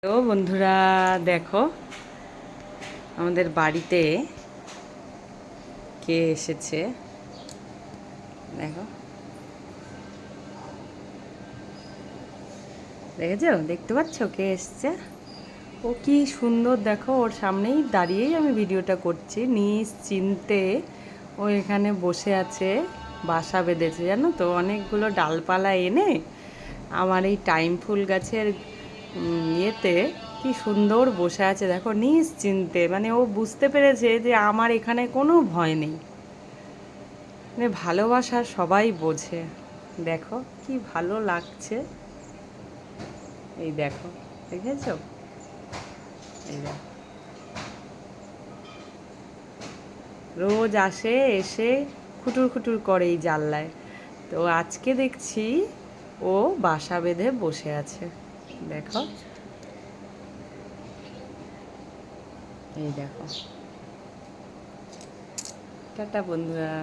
তো বন্ধুরা দেখো আমাদের বাড়িতে কে এসেছে। দেখো, দেখেছো, দেখতে পাচ্ছ কে এসছে? ও কি সুন্দর, দেখো ওর সামনেই দাঁড়িয়েই আমি ভিডিওটা করছি নিশ্চিন্তে। ও এখানে বসে আছে, বাসা বেঁধেছে জানো তো, অনেকগুলো ডালপালা এনে আমার এই টাইম ফুল গাছের ইয়েতে কি সুন্দর বসে আছে দেখো নিশ্চিন্তে। মানে ও বুঝতে পেরেছে যে আমার এখানে কোনো ভয় নেই। মানে ভালোবাসা সবাই বোঝে। দেখো কি ভালো লাগছে, এই দেখো, দেখেছো? এই দেখো, রোজ আসে, এসে খুটুর খুটুর করে এই জানলায়। তো আজকে দেখছি ও বাসা বেঁধে বসে আছে। দেখো, এই দেখো। টাটা বন্ধুরা।